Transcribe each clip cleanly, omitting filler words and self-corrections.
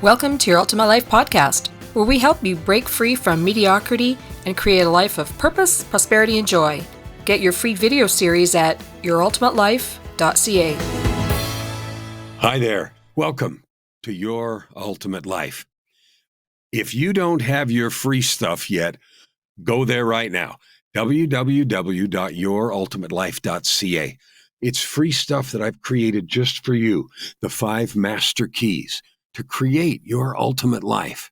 Welcome to your Ultimate Life podcast, where we help you break free from mediocrity and create a life of purpose, prosperity, and joy. Get your free video series at yourultimatelife.ca. Hi there. Welcome to Your Ultimate Life. If you don't have your free stuff yet, go there right now. www.yourultimatelife.ca. It's free stuff that I've created just for you. The 5 master keys to create your ultimate life.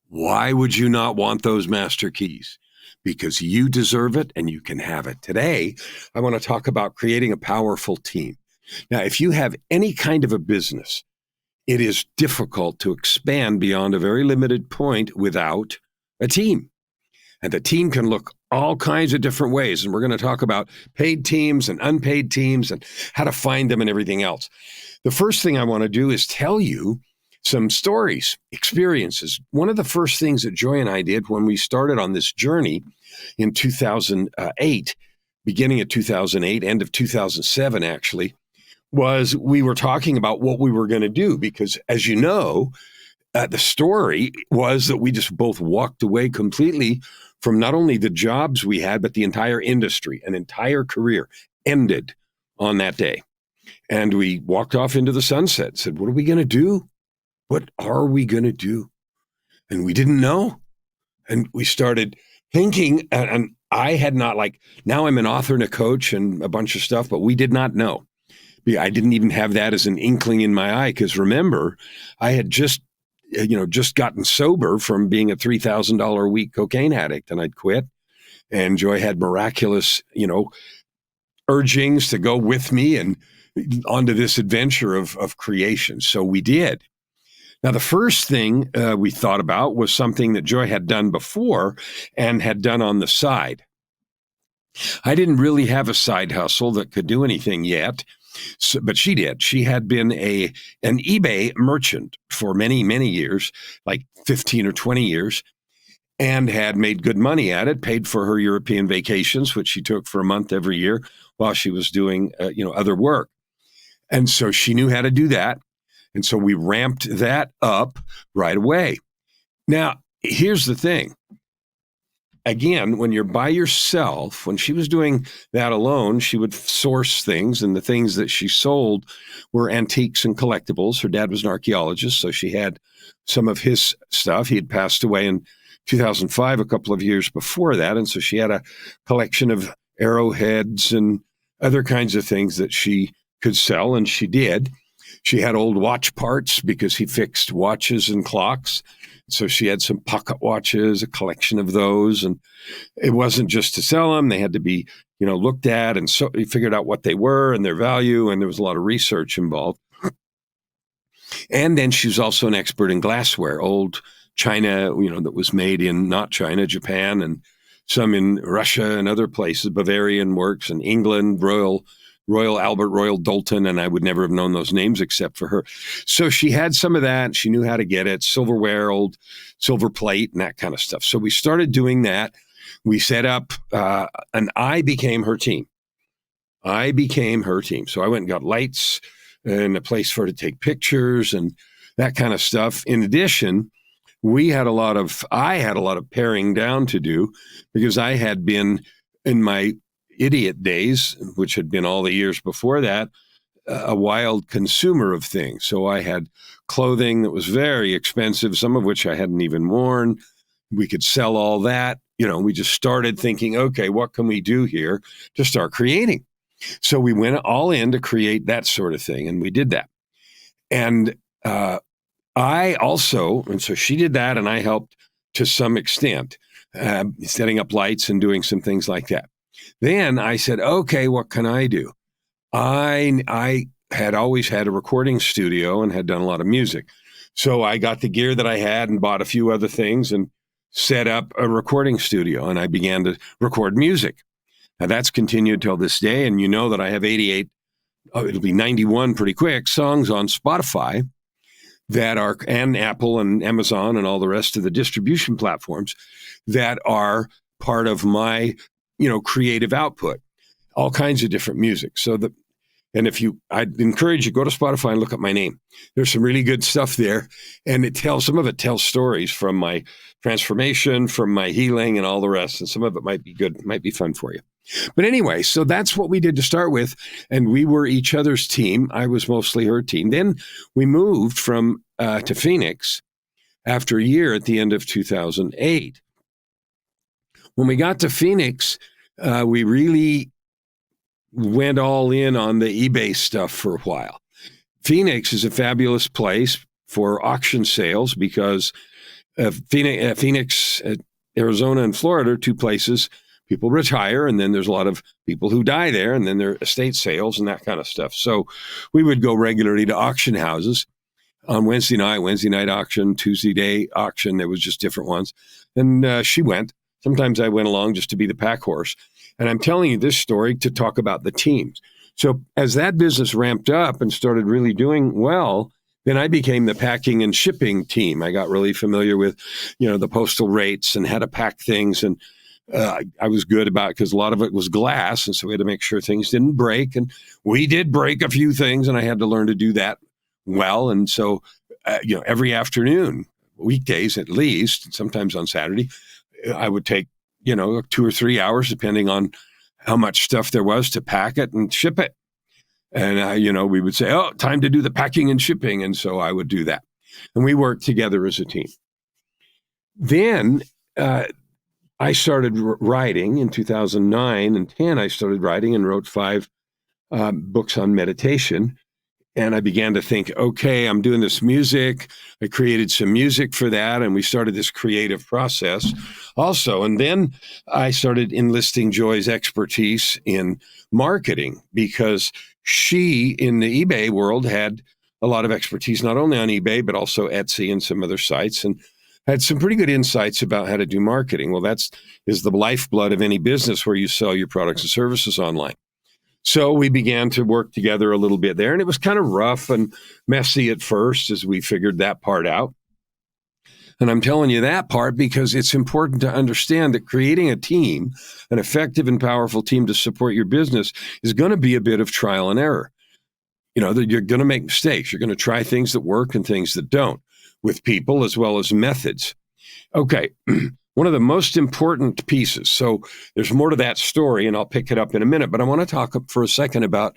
Why would you not want those master keys? Because you deserve it and you can have it. Today, I want to talk about creating a powerful team. Now, if you have any kind of a business, it is difficult to expand beyond a very limited point without a team. And the team can look all kinds of different ways. And we're going to talk about paid teams and unpaid teams and how to find them and everything else. The first thing I want to do is tell you some stories, experiences. One of the first things that Joy and I did when we started on this journey in 2008, beginning of 2008, end of 2007, actually, was we were talking about what we were going to do. Because as you know, the story was that we just both walked away completely from not only the jobs we had, but the entire industry. An entire career ended on that day. And we walked off into the sunset, said, what are we going to do? What are we going to do? And we didn't know. And we started thinking, and I had not now I'm an author and a coach and a bunch of stuff, but we did not know. I didn't even have that as an inkling in my eye, because remember, I had just gotten sober from being a $3,000 a week cocaine addict, and I'd quit. And Joy had miraculous, urgings to go with me and onto this adventure of creation. So we did. Now, the first thing we thought about was something that Joy had done before and had done on the side. I didn't really have a side hustle that could do anything yet. So, but she did. She had been an eBay merchant for many, many years, like 15 or 20 years, and had made good money at it, paid for her European vacations, which she took for a month every year while she was doing, other work. And so she knew how to do that. And so we ramped that up right away. Now, here's the thing. Again, when you're by yourself, when she was doing that alone, she would source things, and the things that she sold were antiques and collectibles. Her dad was an archaeologist, so she had some of his stuff. He had passed away in 2005, a couple of years before that, and so she had a collection of arrowheads and other kinds of things that she could sell, and she did. She had old watch parts because he fixed watches and clocks. So she had some pocket watches, a collection of those. And it wasn't just to sell them. They had to be, looked at. And so he figured out what they were and their value. And there was a lot of research involved. And then she was also an expert in glassware, old China, that was made in not China, Japan, and some in Russia and other places, Bavarian works, and England, Royal Albert, Royal Doulton, and I would never have known those names except for her. So she had some of that. She knew how to get it, silverware, old silver plate, and that kind of stuff. So we started doing that. We set up, and I became her team. So I went and got lights and a place for her to take pictures and that kind of stuff. In addition, I had a lot of paring down to do, because I had been in my idiot days, which had been all the years before that, a wild consumer of things. So I had clothing that was very expensive, some of which I hadn't even worn. We could sell all that. We just started thinking, okay, what can we do here to start creating? So we went all in to create that sort of thing, and we did that. And so she did that, and I helped to some extent, setting up lights and doing some things like that. Then I said, okay, what can I do? I had always had a recording studio and had done a lot of music. So I got the gear that I had and bought a few other things and set up a recording studio, and I began to record music. Now that's continued till this day. And you know that I have 91 pretty quick songs on Spotify that are, and Apple and Amazon and all the rest of the distribution platforms that are part of my creative output, all kinds of different music. So And I'd encourage you, go to Spotify and look up my name. There's some really good stuff there. And some of it tells stories from my transformation, from my healing and all the rest. And some of it might be good, might be fun for you. But anyway, so that's what we did to start with. And we were each other's team. I was mostly her team. Then we moved to Phoenix after a year at the end of 2008. When we got to Phoenix, we really went all in on the eBay stuff for a while. Phoenix is a fabulous place for auction sales because Phoenix, Arizona, and Florida are two places people retire, and then there's a lot of people who die there, and then there are estate sales and that kind of stuff. So we would go regularly to auction houses on Wednesday night auction, Tuesday day auction. There was just different ones. And she went. Sometimes I went along just to be the pack horse. And I'm telling you this story to talk about the teams. So as that business ramped up and started really doing well, then I became the packing and shipping team. I got really familiar with, the postal rates and how to pack things. And I was good about it because a lot of it was glass. And so we had to make sure things didn't break. And we did break a few things, and I had to learn to do that well. And so, every afternoon, weekdays at least, sometimes on Saturday, I would take 2 or 3 hours, depending on how much stuff there was, to pack it and ship it. And, we would say, oh, time to do the packing and shipping. And so I would do that. And we worked together as a team. Then I started writing in 2009 and 10. I started writing and wrote 5 books on meditation. And I began to think, okay, I'm doing this music. I created some music for that, and we started this creative process also. And then I started enlisting Joy's expertise in marketing because she, in the eBay world, had a lot of expertise, not only on eBay, but also Etsy and some other sites, and had some pretty good insights about how to do marketing. Well, is the lifeblood of any business where you sell your products and services online. So we began to work together a little bit there, and it was kind of rough and messy at first as we figured that part out. And I'm telling you that part because it's important to understand that creating a team, an effective and powerful team to support your business, is going to be a bit of trial and error. That you're going to make mistakes. You're going to try things that work and things that don't with people as well as methods. Okay. One of the most important pieces. So there's more to that story, and I'll pick it up in a minute, but I want to talk for a second about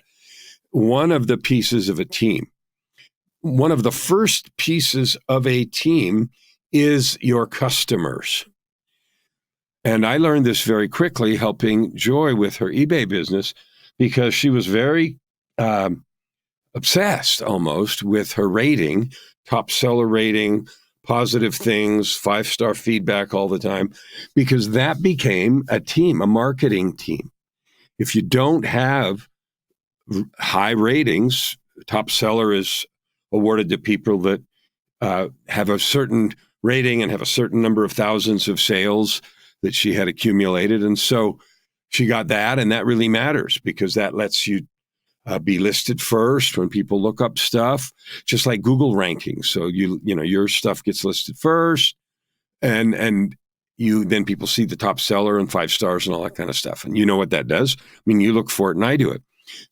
one of the pieces of a team. One of the first pieces of a team is your customers. And I learned this very quickly helping Joy with her eBay business because she was very obsessed almost with her rating, top seller rating, positive things, 5-star feedback all the time, because that became a team, a marketing team. If you don't have high ratings, top seller is awarded to people that have a certain rating and have a certain number of thousands of sales that she had accumulated. And so she got that, and that really matters because that lets you be listed first when people look up stuff, just like Google rankings. So your stuff gets listed first, and then people see the top seller and 5 stars and all that kind of stuff. And you know what that does? I mean, you look for it, and I do it.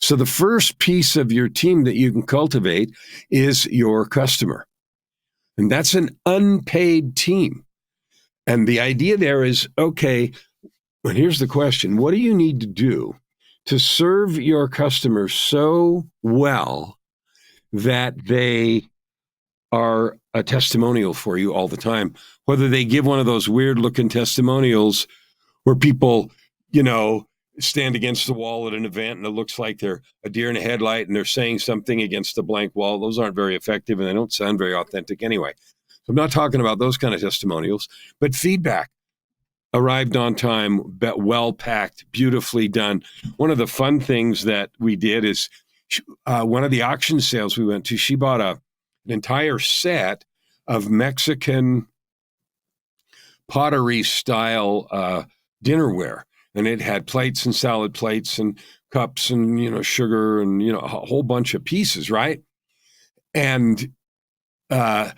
So the first piece of your team that you can cultivate is your customer, and that's an unpaid team. And the idea there is, okay, well, here's the question: what do you need to do to serve your customers so well that they are a testimonial for you all the time? Whether they give one of those weird looking testimonials where people, stand against the wall at an event and it looks like they're a deer in a headlight and they're saying something against a blank wall. Those aren't very effective and they don't sound very authentic anyway. So I'm not talking about those kind of testimonials, but feedback. Arrived on time, well packed, beautifully done. One of the fun things that we did is one of the auction sales we went to, she bought an entire set of Mexican pottery style dinnerware. And it had plates and salad plates and cups and, sugar and, a whole bunch of pieces, right? And the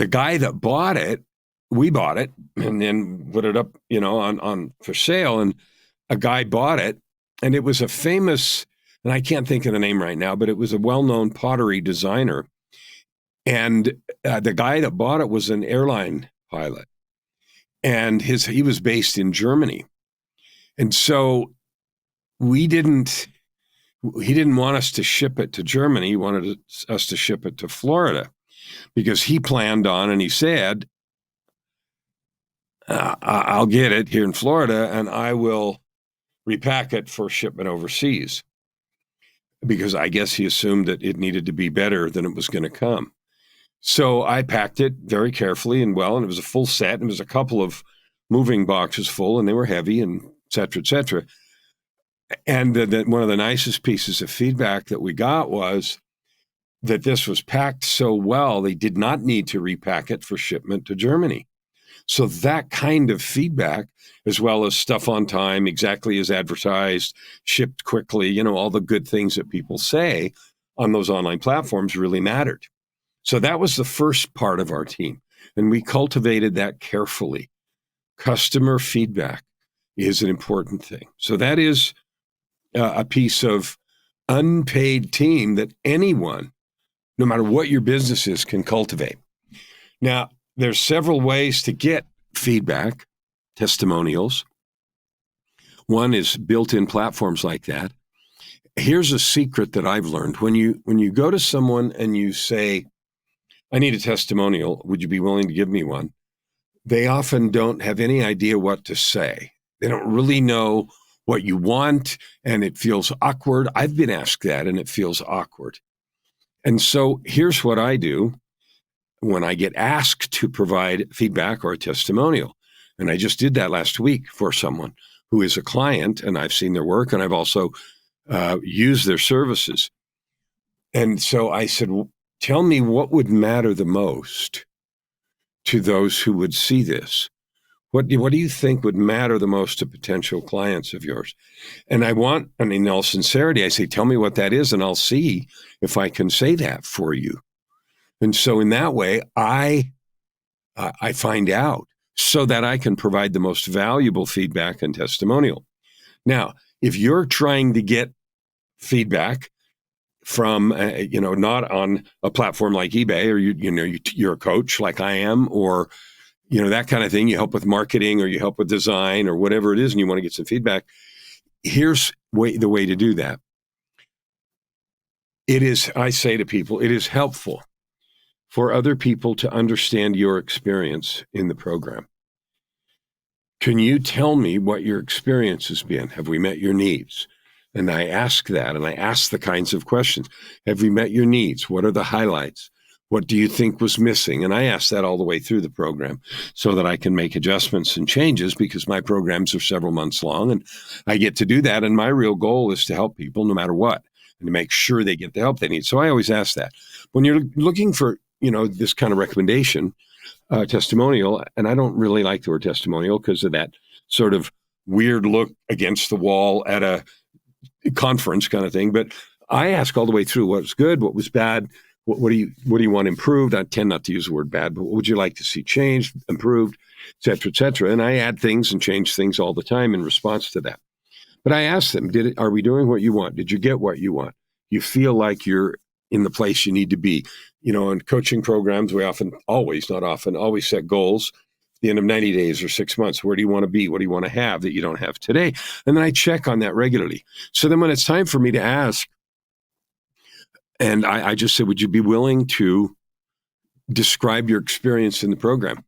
guy that bought it, we bought it and then put it up, on for sale. And a guy bought it, and it was a famous and I can't think of the name right now, but it was a well-known pottery designer. And the guy that bought it was an airline pilot, and he was based in Germany. And so he didn't want us to ship it to Germany. He wanted us to ship it to Florida because he planned on, and he said, I'll get it here in Florida and I will repack it for shipment overseas, because I guess he assumed that it needed to be better than it was going to come. So I packed it very carefully and well, and it was a full set, and it was a couple of moving boxes full, and they were heavy, and et cetera, et cetera. And one of the nicest pieces of feedback that we got was that this was packed so well, they did not need to repack it for shipment to Germany. So that kind of feedback, as well as stuff on time, exactly as advertised, shipped quickly, all the good things that people say on those online platforms really mattered. So that was the first part of our team, and we cultivated that carefully. Customer feedback is an important thing. So that is a piece of unpaid team that anyone, no matter what your business is, can cultivate. Now, there's several ways to get feedback, testimonials. One is built-in platforms like that. Here's a secret that I've learned. When you go to someone and you say, I need a testimonial, would you be willing to give me one? They often don't have any idea what to say. They don't really know what you want, and it feels awkward. I've been asked that, and it feels awkward. And so here's what I do when I get asked to provide feedback or a testimonial. And I just did that last week for someone who is a client, and I've seen their work, and I've also used their services. And so I said, tell me what would matter the most to those who would see this. What do you think would matter the most to potential clients of yours? And in all sincerity, I say, tell me what that is, and I'll see if I can say that for you. And so in that way, I find out so that I can provide the most valuable feedback and testimonial. Now, if you're trying to get feedback from, not on a platform like eBay, or you're a coach like I am, or that kind of thing, you help with marketing or you help with design or whatever it is, and you want to get some feedback, here's the way to do that. I say to people, it is helpful for other people to understand your experience in the program. Can you tell me what your experience has been? Have we met your needs? And I ask that, and I ask the kinds of questions. Have we met your needs? What are the highlights? What do you think was missing? And I ask that all the way through the program so that I can make adjustments and changes, because my programs are several months long, and I get to do that. And my real goal is to help people no matter what, and to make sure they get the help they need. So I always ask that. When you're looking for this kind of recommendation, testimonial, and I don't really like the word testimonial because of that sort of weird look against the wall at a conference kind of thing. But I ask all the way through what was good, what was bad, what do you want improved? I tend not to use the word bad, but what would you like to see changed, improved, et cetera, et cetera. And I add things and change things all the time in response to that. But I ask them, are we doing what you want? Did you get what you want? You feel like you're in the place you need to be. In coaching programs, we always set goals at the end of 90 days or 6 months. Where do you want to be? What do you want to have that you don't have today? And then I check on that regularly. So then when it's time for me to ask, and I just said, would you be willing to describe your experience in the program?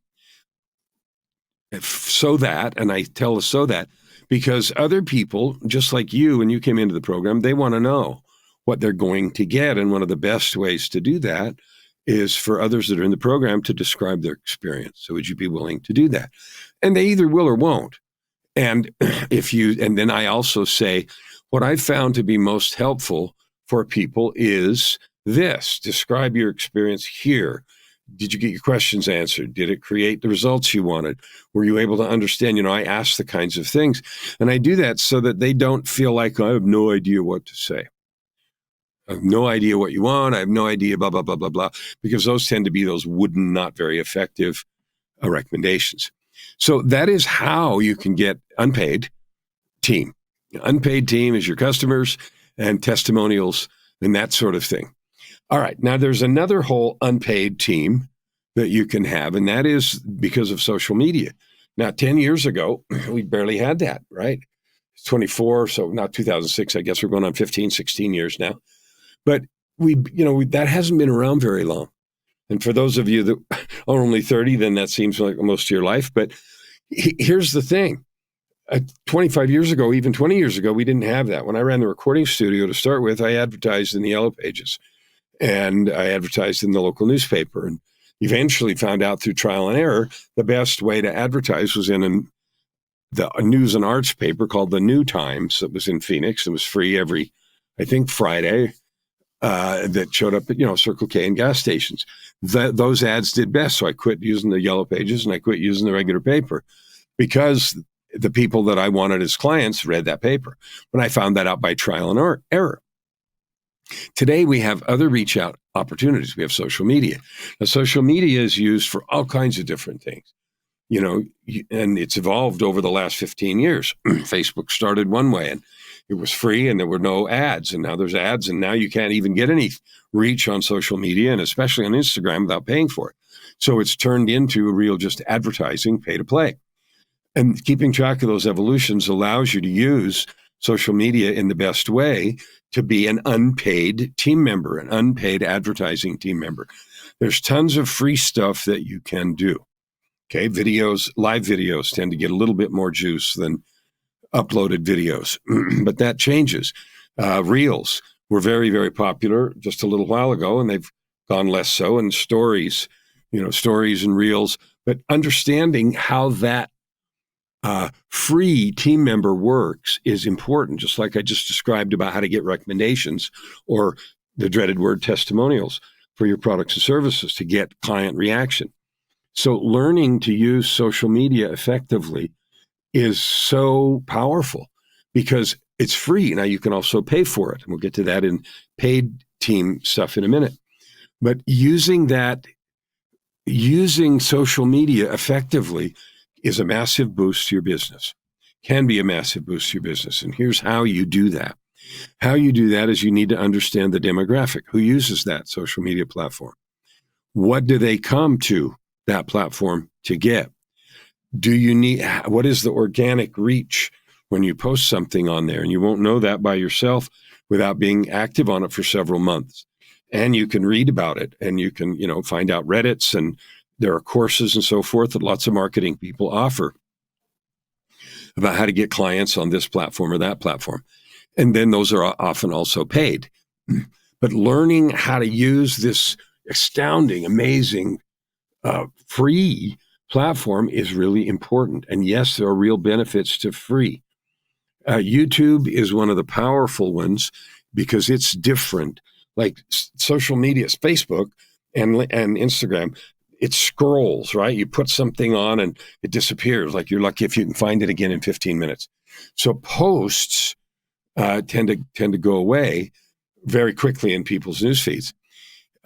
And I tell us so that, because other people, just like you, when you came into the program, they want to know what they're going to get. And one of the best ways to do that is for others that are in the program to describe their experience. So would you be willing to do that? And they either will or won't. And then I also say, what I found to be most helpful for people is this: describe your experience here. Did you get your questions answered? Did it create the results you wanted? Were you able to understand? I ask the kinds of things, and I do that so that they don't feel like I have no idea what to say. I have no idea what you want. I have no idea, blah, blah, blah, blah, blah, because those tend to be those wooden, not very effective recommendations. So that is how you can get unpaid team. Unpaid team is your customers, and testimonials and that sort of thing. All right. Now, there's another whole unpaid team that you can have, and that is because of social media. Now, 10 years ago, we barely had that, right? 24, so not 2006, I guess we're going on 15, 16 years now. But that hasn't been around very long. And for those of you that are only 30, then that seems like most of your life. But here's the thing. 25 years ago, even 20 years ago, we didn't have that. When I ran the recording studio to start with, I advertised in the Yellow Pages and I advertised in the local newspaper, and eventually found out through trial and error the best way to advertise was in the news and arts paper called the New Times that was in Phoenix. It was free every, I think, Friday. That showed up at, Circle K and gas stations. Those ads did best. So I quit using the Yellow Pages and I quit using the regular paper because the people that I wanted as clients read that paper. But I found that out by trial and error. Today, we have other reach out opportunities. We have social media. Now, social media is used for all kinds of different things, and it's evolved over the last 15 years. Facebook started one way and it was free and there were no ads, and now there's ads, and now you can't even get any reach on social media, and especially on Instagram, without paying for it. So it's turned into a real just advertising, pay to play. And keeping track of those evolutions allows you to use social media in the best way to be an unpaid team member, an unpaid advertising team member. There's tons of free stuff that you can do. Okay, live videos tend to get a little bit more juice than uploaded videos, but that changes. Reels were very, very popular just a little while ago, and they've gone less so. And stories and reels, but understanding how that free team member works is important, just like I just described about how to get recommendations or the dreaded word testimonials for your products and services to get client reaction. So learning to use social media effectively is so powerful because it's free. Now you can also pay for it. And we'll get to that in paid team stuff in a minute. But using social media effectively is a massive boost to your business, can be a massive boost to your business. And here's how you do that. How you do that is you need to understand the demographic. Who uses that social media platform? What do they come to that platform to get? What is the organic reach when you post something on there? And you won't know that by yourself without being active on it for several months. And you can read about it, and you can, find out Reddits, and there are courses and so forth that lots of marketing people offer about how to get clients on this platform or that platform. And then those are often also paid. But learning how to use this astounding, amazing, free platform is really important. And yes, there are real benefits to free. YouTube is one of the powerful ones because it's different. Like social media, Facebook and Instagram, it scrolls, right? You put something on and it disappears. Like you're lucky if you can find it again in 15 minutes. So posts tend to go away very quickly in people's news feeds.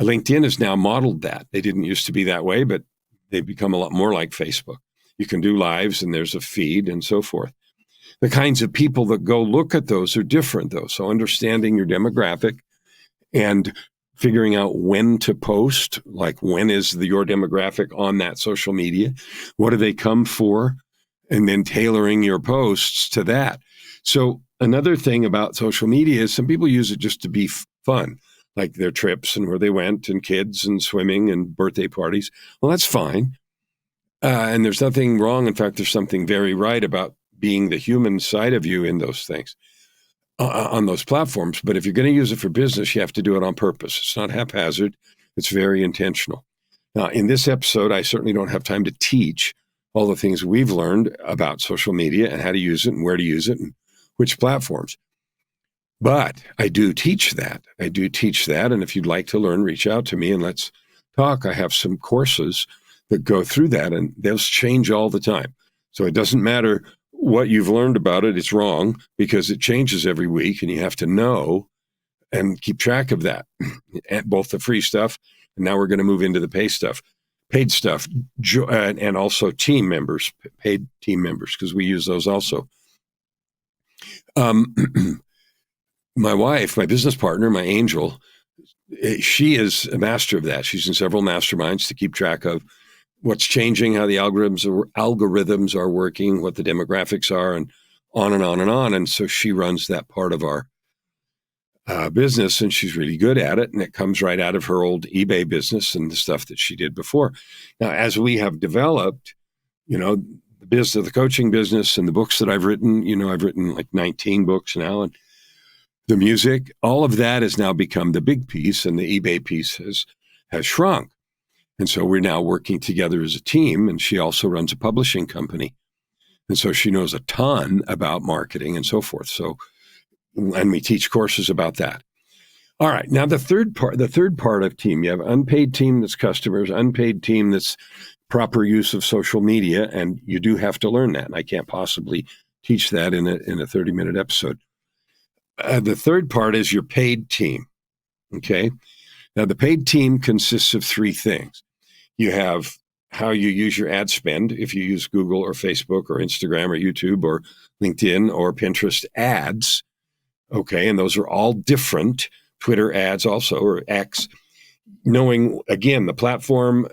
LinkedIn has now modeled that. They didn't used to be that way, but they've become a lot more like Facebook. You can do lives and there's a feed and so forth. The kinds of people that go look at those are different, though. So understanding your demographic and figuring out when to post, like when is your demographic on that social media? What do they come for? And then tailoring your posts to that. So another thing about social media is some people use it just to be fun, like their trips and where they went and kids and swimming and birthday parties. Well, that's fine. And there's nothing wrong. In fact, there's something very right about being the human side of you in those things. On those platforms. But if you're going to use it for business, you have to do it on purpose. It's not haphazard. It's very intentional. Now, in this episode, I certainly don't have time to teach all the things we've learned about social media and how to use it and where to use it and which platforms. But I do teach that. And if you'd like to learn, reach out to me and let's talk. I have some courses that go through that, and those change all the time. So it doesn't matter what you've learned about it, it's wrong because it changes every week, and you have to know and keep track of that, both the free stuff, and now we're going to move into the paid stuff, and also team members, paid team members, because we use those also. My wife, my business partner, my angel, she is a master of that. She's in several masterminds to keep track of what's changing, how the algorithms are working, what the demographics are, and on and on and on. And so she runs that part of our business, and she's really good at it. And it comes right out of her old eBay business and the stuff that she did before. Now, as we have developed, the business, the coaching business, and the books that I've written, I've written like 19 books now, and the music, all of that has now become the big piece, and the eBay piece has shrunk. And so we're now working together as a team, and she also runs a publishing company. And so she knows a ton about marketing and so forth. So, and we teach courses about that. All right. Now the third part of team, you have unpaid team that's customers, unpaid team that's proper use of social media. And you do have to learn that. And I can't possibly teach that in a 30-minute episode. The third part is your paid team. Okay. Now the paid team consists of three things. You have how you use your ad spend. If you use Google or Facebook or Instagram or YouTube or LinkedIn or Pinterest ads. Okay. And those are all different. Twitter ads also, or X, knowing, again, the platform,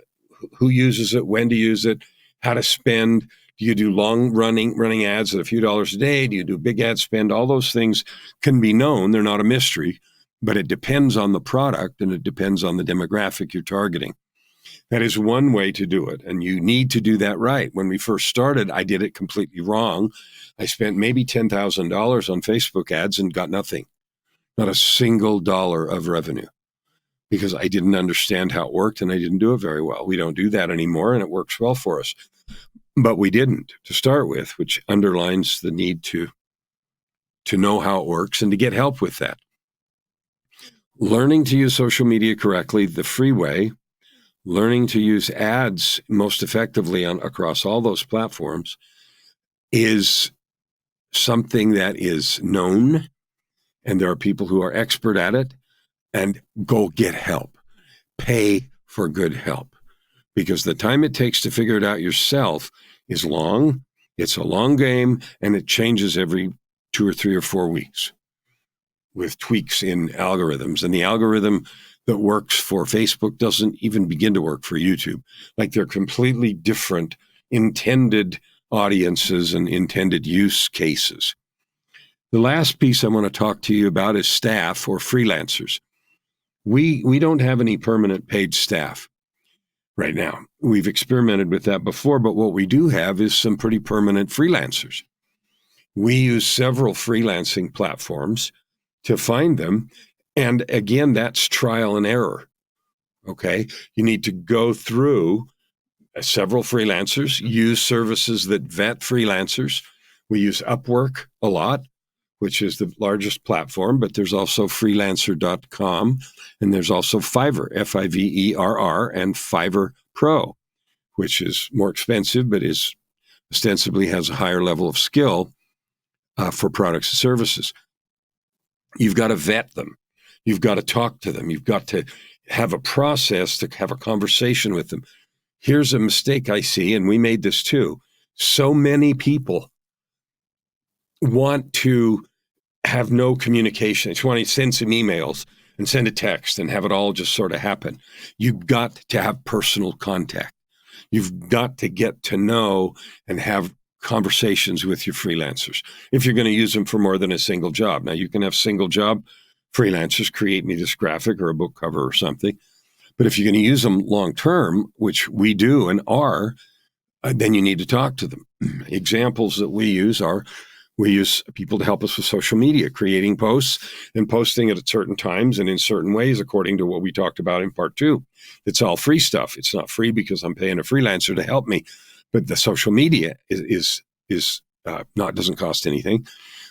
who uses it, when to use it, how to spend. Do you do long running ads at a few dollars a day? Do you do big ad spend? All those things can be known. They're not a mystery, but it depends on the product and it depends on the demographic you're targeting. That is one way to do it, and you need to do that right. When we first started, I did it completely wrong. I spent maybe $10,000 on Facebook ads and got nothing. Not a single dollar of revenue, because I didn't understand how it worked and I didn't do it very well. We don't do that anymore, and it works well for us. But we didn't to start with, which underlines the need to know how it works and to get help with that. Learning to use social media correctly, the free way, learning to use ads most effectively across all those platforms is something that is known. And there are people who are expert at it, and go get help. Pay for good help, because the time it takes to figure it out yourself is long. It's a long game, and it changes every 2 or 3 or 4 weeks with tweaks in algorithms. And the algorithm that works for Facebook doesn't even begin to work for YouTube. Like, they're completely different intended audiences and intended use cases. The last piece I want to talk to you about is staff or freelancers. We don't have any permanent paid staff right now. We've experimented with that before, but what we do have is some pretty permanent freelancers. We use several freelancing platforms to find them. And again, that's trial and error. Okay. You need to go through several freelancers, use services that vet freelancers. We use Upwork a lot, which is the largest platform, but there's also freelancer.com, and there's also Fiverr, Fiverr, and Fiverr Pro, which is more expensive, but is ostensibly has a higher level of skill for products and services. You've got to vet them. You've got to talk to them. You've got to have a process to have a conversation with them. Here's a mistake I see, and we made this too. So many people want to have no communication. They just want to send some emails and send a text and have it all just sort of happen. You've got to have personal contact. You've got to get to know and have conversations with your freelancers if you're going to use them for more than a single job. Now, you can have single job freelancers create me this graphic or a book cover or something. But if you're going to use them long term, which we do and are, then you need to talk to them. Examples that we use people to help us with social media, creating posts and posting it at certain times and in certain ways, according to what we talked about in part 2. It's all free stuff. It's not free because I'm paying a freelancer to help me, but the social media doesn't cost anything.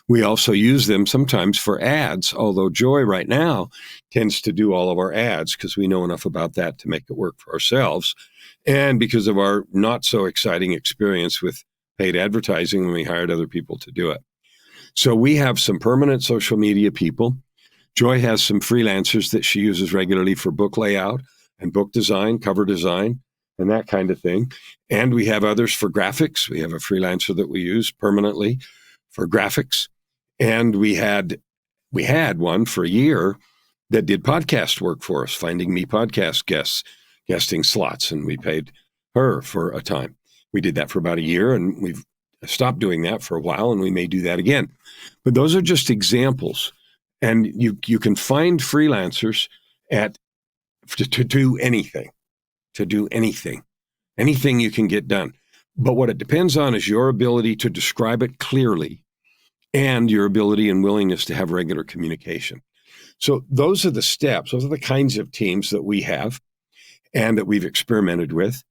We also use them sometimes for ads, although Joy right now tends to do all of our ads because we know enough about that to make it work for ourselves. And because of our not so exciting experience with paid advertising when we hired other people to do it. So we have some permanent social media people. Joy has some freelancers that she uses regularly for book layout and book design, cover design, and that kind of thing. And we have others for graphics. We have a freelancer that we use permanently for graphics. And we had We had one for a year that did podcast work for us, finding me podcast guests, guesting slots, and we paid her for a time. We did that for about a year, and we've stopped doing that for a while, and we may do that again. But those are just examples. And you can find freelancers to do anything, anything you can get done. But what it depends on is your ability to describe it clearly and your ability and willingness to have regular communication. So those are the steps. Those are the kinds of teams that we have and that we've experimented with.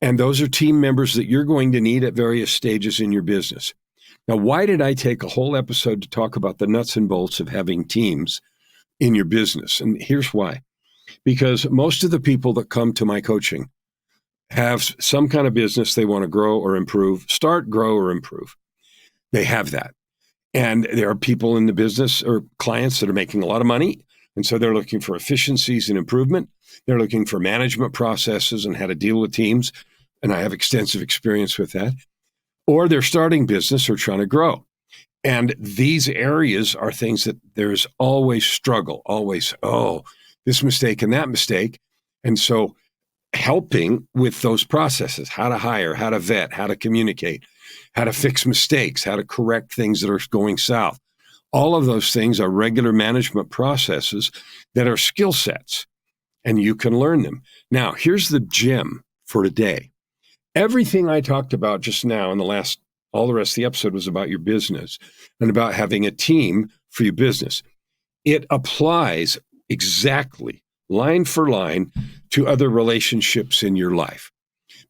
And those are team members that you're going to need at various stages in your business. Now, why did I take a whole episode to talk about the nuts and bolts of having teams in your business? And here's why. Because most of the people that come to my coaching have some kind of business they want to grow or improve, start, grow, or improve. They have that. And there are people in the business or clients that are making a lot of money. And so they're looking for efficiencies and improvement. They're looking for management processes and how to deal with teams. And I have extensive experience with that. Or they're starting business or trying to grow. And these areas are things that there's always struggle, always, this mistake and that mistake. And so helping with those processes, how to hire, how to vet, how to communicate, how to fix mistakes, how to correct things that are going south. All of those things are regular management processes that are skill sets, and you can learn them. Now, here's the gem for today. Everything I talked about just now in all the rest of the episode was about your business and about having a team for your business. It applies exactly, line for line, to other relationships in your life.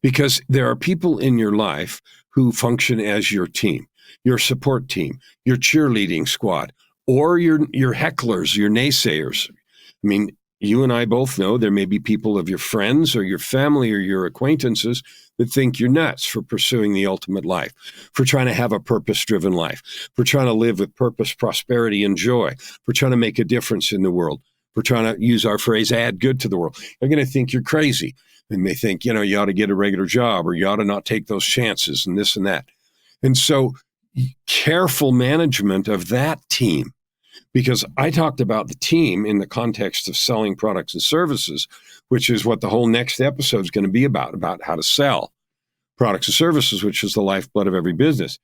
Because there are people in your life who function as your team, your support team, your cheerleading squad, or your hecklers, your naysayers. I mean, you and I both know there may be people of your friends or your family or your acquaintances that think you're nuts for pursuing the ultimate life, for trying to have a purpose-driven life, for trying to live with purpose, prosperity, and joy, for trying to make a difference in the world, for trying to use our phrase, add good to the world. They're going to think you're crazy. And they think, you ought to get a regular job or you ought to not take those chances and this and that. And so careful management of that team, because I talked about the team in the context of selling products and services, which is what the whole next episode is going to be about how to sell products and services, which is the lifeblood of every business.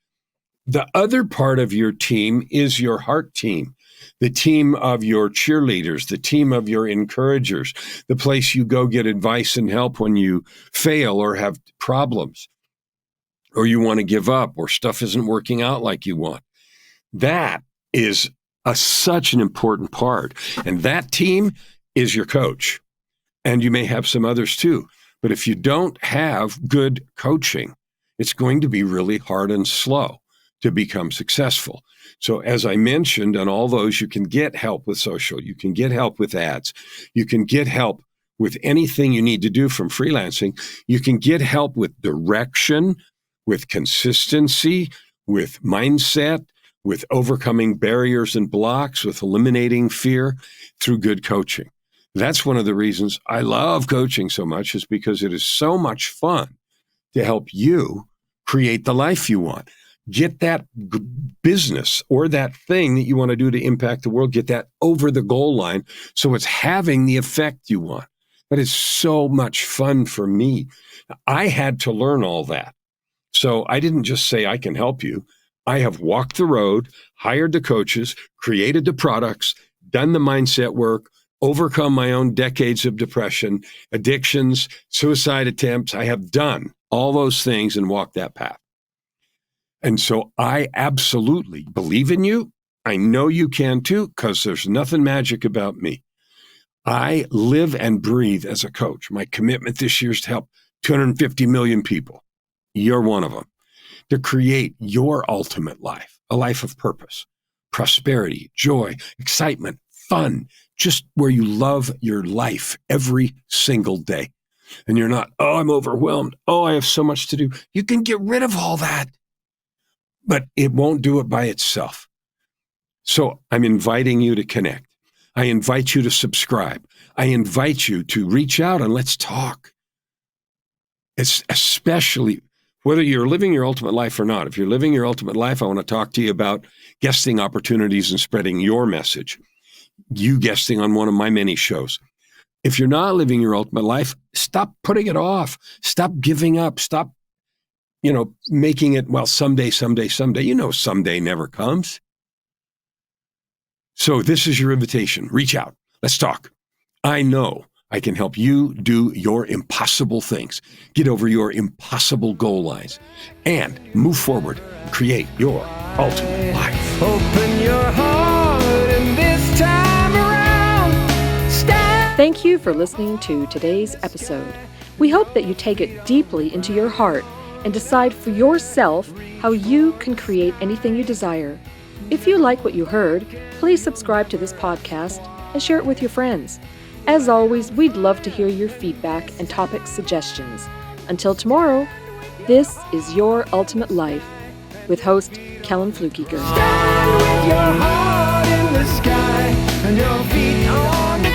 The other part of your team is your heart team. The team of your cheerleaders, the team of your encouragers, the place you go get advice and help when you fail or have problems, or you want to give up, or stuff isn't working out like you want. That is such an important part. And that team is your coach. And you may have some others too. But if you don't have good coaching, it's going to be really hard and slow to become successful. So as I mentioned, on all those, you can get help with social, you can get help with ads, you can get help with anything you need to do from freelancing. You can get help with direction, with consistency, with mindset, with overcoming barriers and blocks, with eliminating fear through good coaching. That's one of the reasons I love coaching so much, is because it is so much fun to help you create the life you want. Get that business or that thing that you want to do to impact the world, get that over the goal line so it's having the effect you want. That is so much fun for me. I had to learn all that. So I didn't just say I can help you. I have walked the road, hired the coaches, created the products, done the mindset work, overcome my own decades of depression, addictions, suicide attempts. I have done all those things and walked that path. And so I absolutely believe in you. I know you can too, because there's nothing magic about me. I live and breathe as a coach. My commitment this year is to help 250 million people. You're one of them. To create your ultimate life, a life of purpose, prosperity, joy, excitement, fun, just where you love your life every single day. And you're not, I'm overwhelmed. I have so much to do. You can get rid of all that, but it won't do it by itself. So I'm inviting you to connect. I invite you to subscribe. I invite you to reach out and let's talk. It's especially whether you're living your ultimate life or not. If you're living your ultimate life, I want to talk to you about guesting opportunities and spreading your message. You guesting on one of my many shows. If you're not living your ultimate life, stop putting it off. Stop giving up. Stop, making it, well, someday. Someday never comes. So this is your invitation. Reach out. Let's talk. I know I can help you do your impossible things, get over your impossible goal lines, and move forward and create your ultimate life. Open your heart and this time around, stand. Thank you for listening to today's episode. We hope that you take it deeply into your heart and decide for yourself how you can create anything you desire. If you like what you heard, please subscribe to this podcast and share it with your friends. As always, we'd love to hear your feedback and topic suggestions. Until tomorrow, this is Your Ultimate Life with host Kellan Flukiger. Stand with your heart in the sky and your feet on the